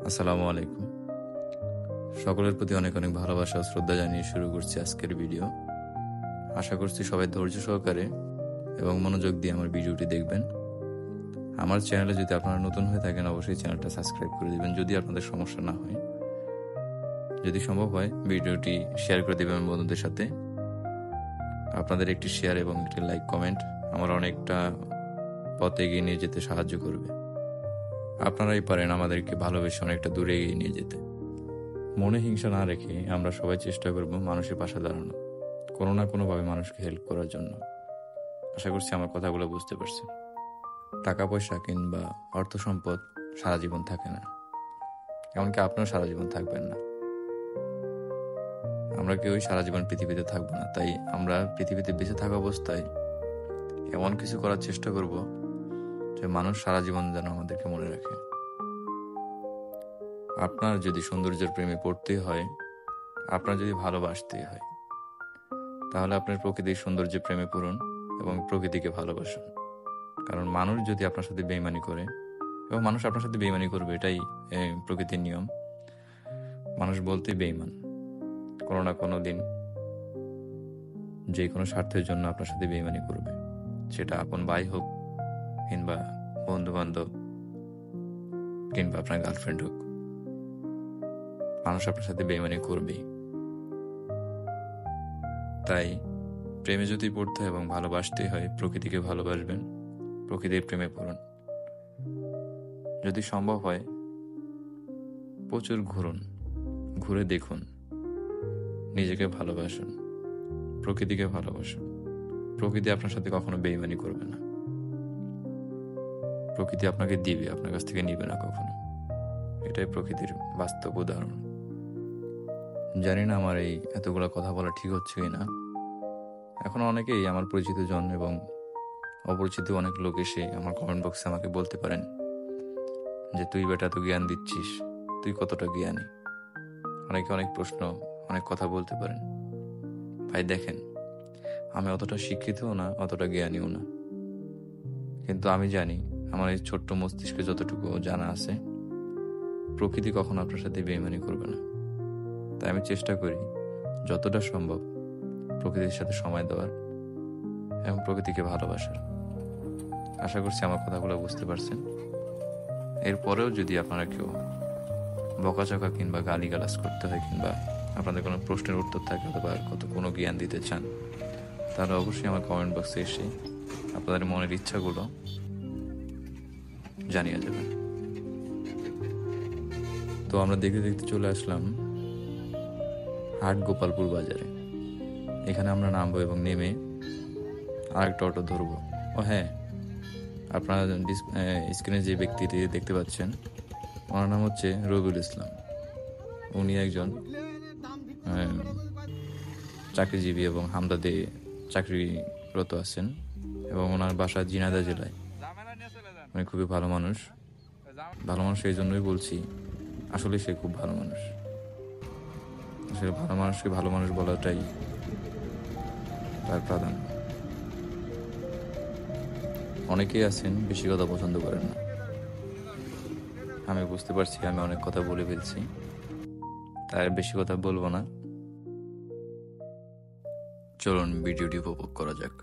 আসসালামু আলাইকুম। সকলের প্রতি অনেক অনেক ভালোবাসা ও শ্রদ্ধা জানিয়ে শুরু করছি আজকের ভিডিও। আশা করছি সবাই ধৈর্য সহকারে এবং মনোযোগ দিয়ে আমার ভিডিওটি দেখবেন। আমার চ্যানেলে যদি আপনারা নতুন হয়ে থাকেন অবশ্যই চ্যানেলটা সাবস্ক্রাইব করে দিবেন যদি আপনাদের সমস্যা না হয়। যদি সম্ভব হয় ভিডিওটি শেয়ার করে দেবেন বন্ধুদের সাথে। আপনাদের একটি শেয়ার এবং একটি লাইক কমেন্ট আমার অনেকটা পথ এগিয়ে নিয়ে যেতে সাহায্য করবে। আপনারাই পারেন আমাদেরকে ভালোবেসে অনেকটা দূরে এগিয়ে নিয়ে যেতে। মনে হিংসা না রেখে আমরা সবাই চেষ্টা করব মানুষের পাশে দাঁড়ানো, কোনো না কোনোভাবে মানুষকে হেল্প করার জন্য। আশা করছি আমার কথাগুলো বুঝতে পারছেন। টাকা পয়সা কিংবা অর্থ সম্পদ সারা জীবন থাকে না, এমনকি আপনিও সারা জীবন থাকবেন না। আমরা কেউই সারা জীবন পৃথিবীতে থাকবো না, তাই আমরা পৃথিবীতে বেঁচে থাকা অবস্থায় এমন কিছু করার চেষ্টা করব যে মানুষ সারা জীবন যেন আমাদেরকে মনে রাখে। আপনার যদি সৌন্দর্যের প্রেমে পড়তে হয়, আপনার যদি ভালোবাসতে হয়, তাহলে আপনার প্রকৃতির সৌন্দর্যের প্রেমে পড়ুন এবং প্রকৃতিকে ভালোবাসুন। কারণ মানুষ যদি আপনার সাথে বেইমানি করে, এবং মানুষ আপনার সাথে বেইমানি করবে, এটাই প্রকৃতির নিয়ম। মানুষ বলতেই বেইমান, কোনো না কোনো দিন যে কোনো স্বার্থের জন্য আপনার সাথে বেইমানি করবে, সেটা আপন ভাই হোক কিংবা বন্ধু বান্ধব কিংবা আপনার গার্লফ্রেন্ড হোক, মানুষ আপনার সাথে বেইমানি করবেই। তাই প্রেমে যদি পড়তে হয় এবং ভালোবাসতে হয়, প্রকৃতিকে ভালোবাসবেন, প্রকৃতির প্রেমে পড়ুন। যদি সম্ভব হয় প্রচুর ঘুরুন, ঘুরে দেখুন, নিজেকে ভালোবাসুন, প্রকৃতিকে ভালোবাসুন। প্রকৃতি আপনার সাথে কখনো বেইমানি করবে না। প্রকৃতি আপনাকে দিবে, আপনার কাছ থেকে নিবে না কখনো। এটাই প্রকৃতির বাস্তব উদাহরণ। জানি না আমার এই এতগুলো কথা বলা ঠিক হচ্ছে কিনা। এখন অনেকেই আমার পরিচিত জন এবং অপরিচিত অনেক লোক এসে আমার কমেন্ট বক্সে আমাকে বলতে পারেন যে তুই বেটা তো জ্ঞান দিচ্ছিস, তুই কতটা জ্ঞানী। অনেকে অনেক প্রশ্ন, অনেক কথা বলতে পারেন। ভাই দেখেন, আমি অতটা শিক্ষিতও না, অতটা জ্ঞানীও না, কিন্তু আমি জানি আমার এই ছোট্ট মস্তিষ্কে যতটুকু জানা আছে, প্রকৃতি কখনো আপনার সাথে বেইমানি করবে না। তাই আমি চেষ্টা করি যতটা সম্ভব প্রকৃতির সাথে সময় দেওয়ার এবং প্রকৃতিকে ভালোবাসার। আশা করছি আমার কথাগুলো বুঝতে পারছেন। এরপরেও যদি আপনারা কেউ বকাঝকা কিংবা গালিগালাজ করতে হয় কিংবা আপনাদের কোনো প্রশ্নের উত্তর থাকে অথবা কোনো জ্ঞান দিতে চান, তাহলে অবশ্যই আমার কমেন্ট বক্সে এসে আপনাদের মনের ইচ্ছাগুলো জানিয়ে যাবেন। তো আমরা দেখতে দেখতে চলে আসলাম হাট গোপালপুর বাজারে। এখানে আমরা নামবো এবং নেমে আরেকটা অটো ধরবো। ও হ্যাঁ, আপনারা স্ক্রিনে যে ব্যক্তিটি দেখতে পাচ্ছেন, ওনার নাম হচ্ছে রবিউল ইসলাম। উনি একজন চাকরিজীবী এবং হামদাতে চাকরিরত আছেন এবং ওনার বাসা ঝিনাইদহ জেলায়। উনি খুবই ভালো মানুষ। ভালো মানুষ এই জন্যই বলছি, আসলে সে খুব ভালো মানুষ। আসলে ভালো মানুষকে ভালো মানুষ বলাটাই তার প্রাধান্য। অনেকেই আছেন বেশি কথা পছন্দ করেন না, আমি বুঝতে পারছি। আমি অনেক কথা বলে ফেলছি, তাই বেশি কথা বলবো না। চলুন ভিডিওটি উপভোগ করা যাক।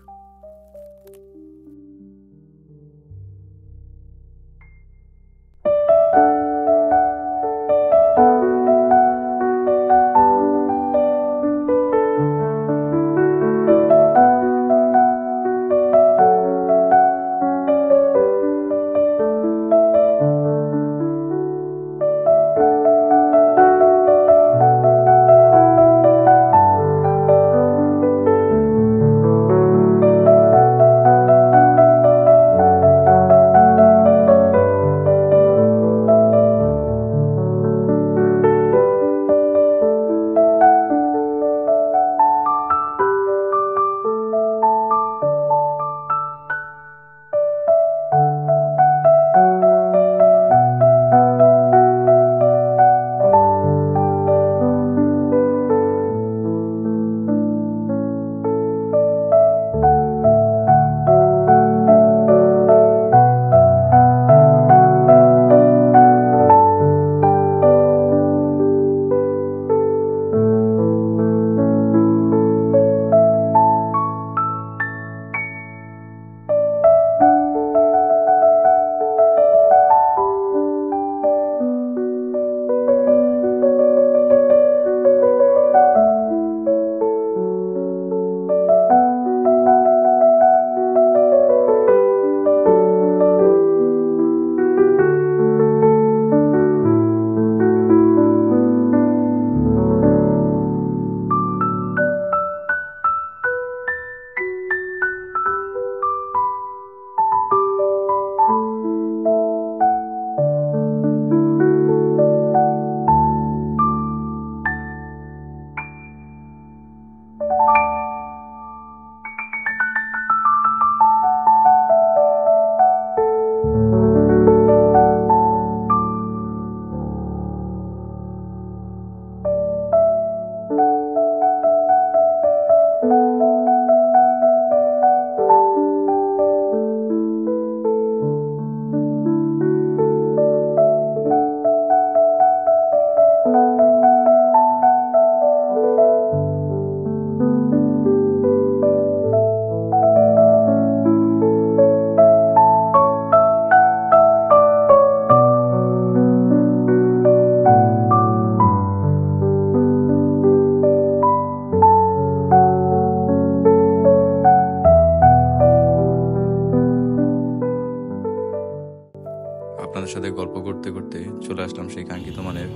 আসলাম সেই কাঙ্ক্ষিত মানের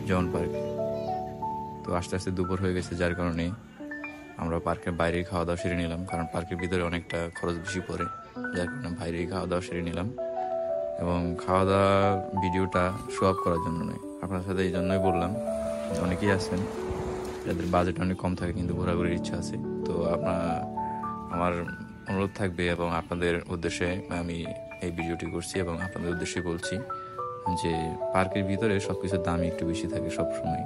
জন পার্কে। তো আস্তে আস্তে দুপুর হয়ে গেছে, যার কারণে আমরা পার্কের বাইরেই খাওয়া দাওয়া সেরে নিলাম, কারণ পার্কের ভিতরে অনেকটা খরচ বেশি পড়ে, যার কারণে বাইরেই খাওয়া দাওয়া সেরে নিলাম। এবং খাওয়া দাওয়া ভিডিওটা শো আপ করার জন্য নয়, আপনার সাথে এই জন্যই বললাম, অনেকেই আছেন যাদের বাজেট অনেক কম থাকে কিন্তু ঘোরাঘুরির ইচ্ছা আছে। তো আমার অনুরোধ থাকবে এবং আপনাদের উদ্দেশ্যে আমি এই ভিডিওটি করছি এবং আপনাদের উদ্দেশ্যে বলছি যে পার্কের ভিতরে সব কিছুর দামই একটু বেশি থাকে সবসময়,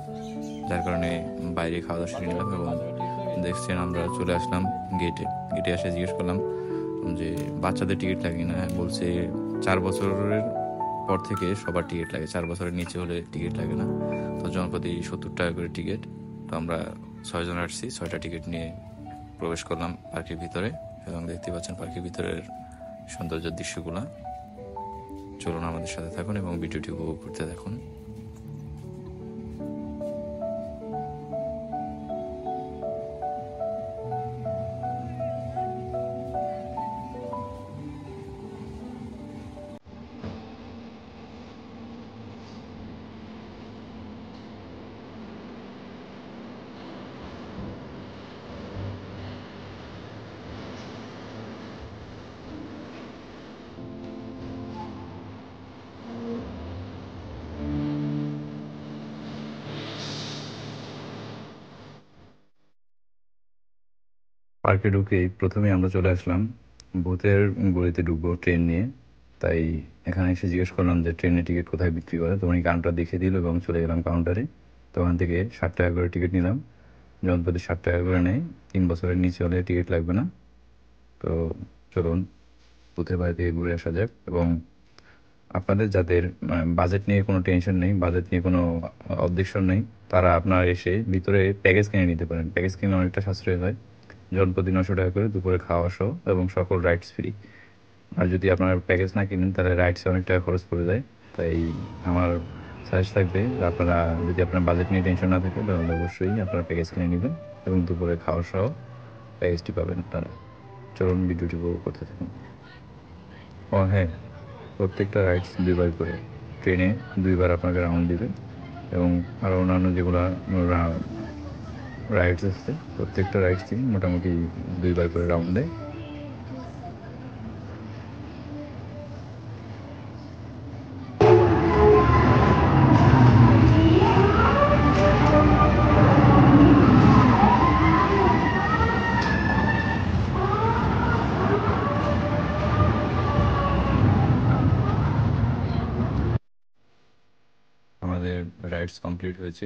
যার কারণে বাইরে খাওয়া দাওয়া সেরে নিলাম। এবং দেখছেন আমরা চলে আসলাম গেটে এসে জিজ্ঞেস করলাম যে বাচ্চাদের টিকিট লাগে না। বলছে 4 বছরের পর থেকে সবার টিকিট লাগে, 4 বছরের নিচে হলে টিকিট লাগে না। তো জনপ্রতি 70 টাকা করে টিকিট। তো আমরা 6 জন আসছি, 6টা টিকিট নিয়ে প্রবেশ করলাম পার্কের ভিতরে এবং দেখতে পাচ্ছেন পার্কের ভিতরের সৌন্দর্য দৃশ্যগুলা। চলুন আমাদের সাথে থাকুন এবং ভিডিওটি উপভোগ করতে থাকুন। পার্কে ঢুকেই প্রথমে আমরা চলে আসলাম ভূতের গলিতে, ঢুকবো ট্রেন নিয়ে। তাই এখানে এসে জিজ্ঞেস করলাম যে ট্রেনের টিকিট কোথায় বিক্রি করে। তো উনি কাউন্টার দেখিয়ে দিল এবং চলে গেলাম কাউন্টারে। তো ওখান থেকে 60 টাকা করে টিকিট নিলাম। জনপ্রতি 60 টাকা করে নেয়, 3 বছরের নিচে হলে টিকিট লাগবে না। তো চলুন ভূতের বাড়ি থেকে ঘুরে আসা যাক। এবং আপনাদের যাদের বাজেট নিয়ে কোনো টেনশন নেই, বাজেট নিয়ে কোনো অবজেকশন নেই, তারা আপনারা এসে ভিতরে প্যাকেজ কিনে নিতে পারেন। প্যাকেজ কিনে অনেকটা সাশ্রয় হয়, জনপ্রতি 900 টাকা করে দুপুরে খাওয়া সহ এবং সকল রাইডস ফ্রি। আর যদি আপনারা প্যাকেজ না কিনেন তাহলে রাইডসে অনেক টাকা খরচ পড়ে যায়। তাই আমার সাজেস্ট থাকবে আপনারা, যদি আপনার বাজেট নিয়ে টেনশন না থাকে তাহলে অবশ্যই আপনারা প্যাকেজ কিনে নেবেন এবং দুপুরে খাওয়া সহ প্যাকেজটি পাবেন আপনারা। চলুন ভিডিওটি উপভোগ করতে থাকুন। ও হ্যাঁ, প্রত্যেকটা রাইডস 2 বার করে, ট্রেনে 2 বার আপনাকে রাউন্ড দিবে এবং আরও অন্যান্য যেগুলো রাইডস আছে প্রত্যেকটা রাইডসই মোটামুটি 2 বার করে রাউন্ড দেয়। আমাদের রাইডস কমপ্লিট হয়েছে,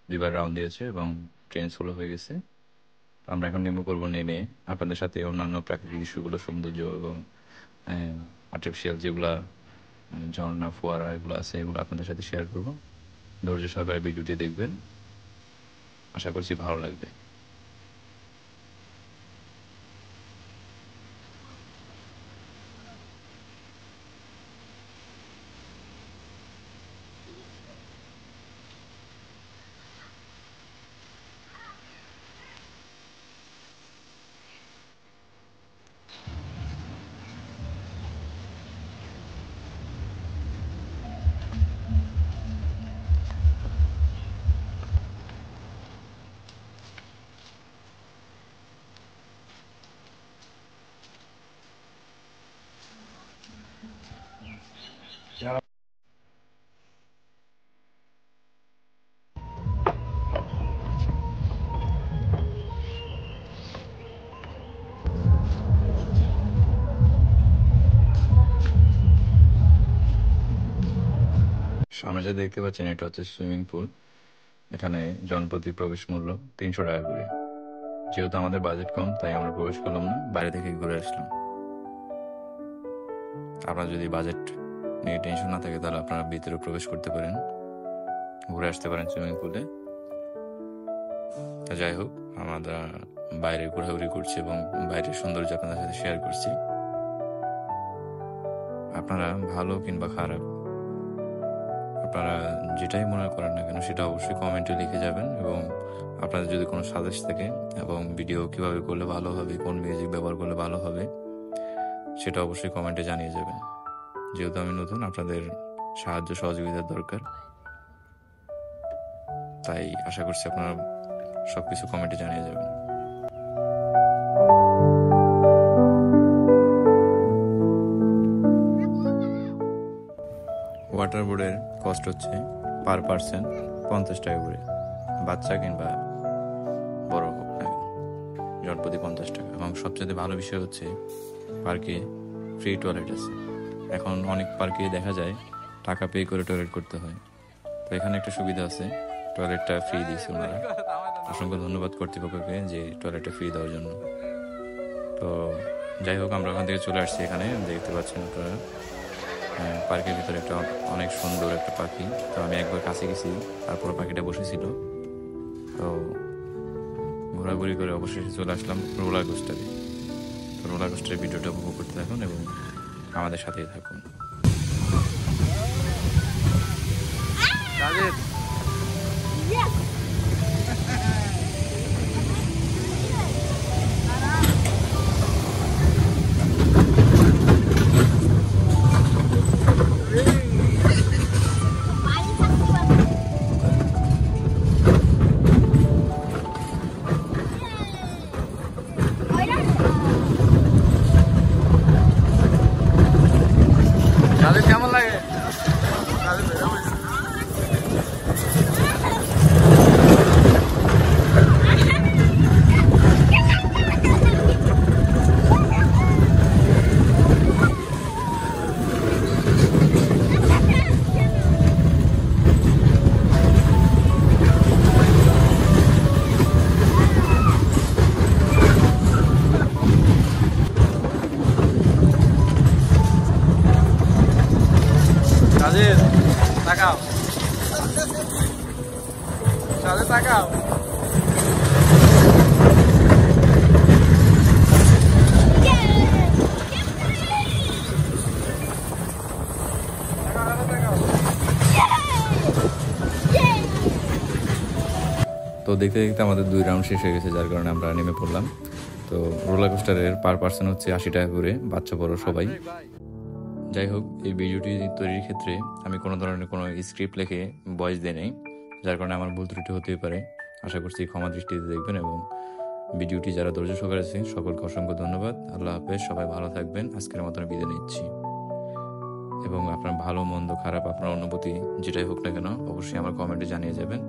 2 বার রাউন্ড দিয়েছে এবং ট্রেন স্লো হয়ে গেছে। আমরা এখন নেমে পড়বো। নেমে আপনাদের সাথে অন্যান্য প্রাকৃতিক দৃশ্যগুলো, সৌন্দর্য এবং আর্টিফিশিয়াল যেগুলা ঝর্ণা ফোয়ারা এগুলো আছে এগুলো আপনাদের সাথে শেয়ার করবো। ধৈর্য সহকারে ভিডিওটি দেখবেন, আশা করছি ভালো লাগবে। সামনে যে দেখতে পাচ্ছেন এটা হচ্ছে সুইমিং পুল। এখানে জনপ্রতি প্রবেশ মূল্য 300 টাকা করে। যেহেতু আমাদের বাজেট কম তাই আমরা প্রবেশ করলাম না, বাইরে থেকে ঘুরে আসলাম। আপনার যদি বাজেট নিয়ে টেনশন না থাকে তাহলে আপনারা ভিতরে প্রবেশ করতে পারেন, ঘুরে আসতে পারেন সুইমিং পুলে। যাই হোক, আমরা বাইরে ঘোরাঘুরি করছি এবং বাইরের সৌন্দর্য আপনাদের সাথে শেয়ার করছি। আপনারা ভালো কিংবা খারাপ, আপনারা যেটাই মনে করেন না কেন সেটা অবশ্যই কমেন্টে লিখে যাবেন। এবং আপনাদের যদি কোনো সাজেস্ট থাকে এবং ভিডিও কিভাবে করলে ভালো হবে, কোন মিউজিক ব্যবহার করলে ভালো হবে, সেটা অবশ্যই কমেন্টে জানিয়ে যাবেন। যেহেতু আমি নতুন, আপনাদের সাহায্য সহযোগিতার দরকার। তাই আশা করছি আপনারা সবকিছু কমেন্টে জানিয়ে যাবেন। ওয়াটার বোর্ডের কস্ট হচ্ছে পার পার্সন 50 টাকা করে, বাচ্চা কিংবা বড় হোক না কেন, জনপ্রতি 50 টাকা। এবং সবচেয়ে ভালো বিষয় হচ্ছে পার্কে ফ্রি টয়লেট আছে। এখন অনেক পার্কে দেখা যায় টাকা পে করে টয়লেট করতে হয়, তো এখানে একটা সুবিধা আছে, টয়লেটটা ফ্রি দিয়েছে ওনারা। অসংখ্য ধন্যবাদ কর্তৃপক্ষকে যে টয়লেটটা ফ্রি দেওয়ার জন্য। তো যাই হোক, আমরা ওখান থেকে চলে আসছি। এখানে দেখতে পাচ্ছেন আপনারা পার্কের ভিতরে একটা অনেক সুন্দর একটা পাখি। তো আমি একবার কাছে গেছি, তারপর পাখিটা বসেছিল। তো ঘোরাঘুরি করে অবশেষে চলে আসলাম রোলার কোস্টারে। তো রোলার কোস্টারের ভিডিওটা উপভোগ করতে থাকুন এবং আমাদের সাথেই থাকুন। কেমন লাগে? সাজিদ তাকাও, সাজিদ তাকাও। তো দেখতে দেখতে আমাদের 2 রাউন্ড শেষ হয়ে গেছে, যার কারণে আমরা নেমে পড়লাম। তো রোলার কোস্টারের পার পার্সন হচ্ছে 80 টাকা করে, বাচ্চা বড় সবাই। যাই হোক, এই ভিডিওটি তৈরির ক্ষেত্রে আমি কোনো ধরনের কোনো স্ক্রিপ্ট লিখে ভয়েস দিই নাই, যার কারণে আমার ভুল ত্রুটি হতেই পারে। আশা করছি ক্ষমা দৃষ্টিতে দেখবেন এবং ভিডিওটি যারা ধৈর্য সহকারে আছেন সকলকে অসংখ্য ধন্যবাদ। আল্লাহ হাফেজ, সবাই ভালো থাকবেন। আজকের মতন বিদায় নিচ্ছি। এবং আপনার ভালো মন্দ খারাপ আপনার অনুভূতি যেটাই হোক না কেন অবশ্যই আমার কমেন্টে জানিয়ে যাবেন।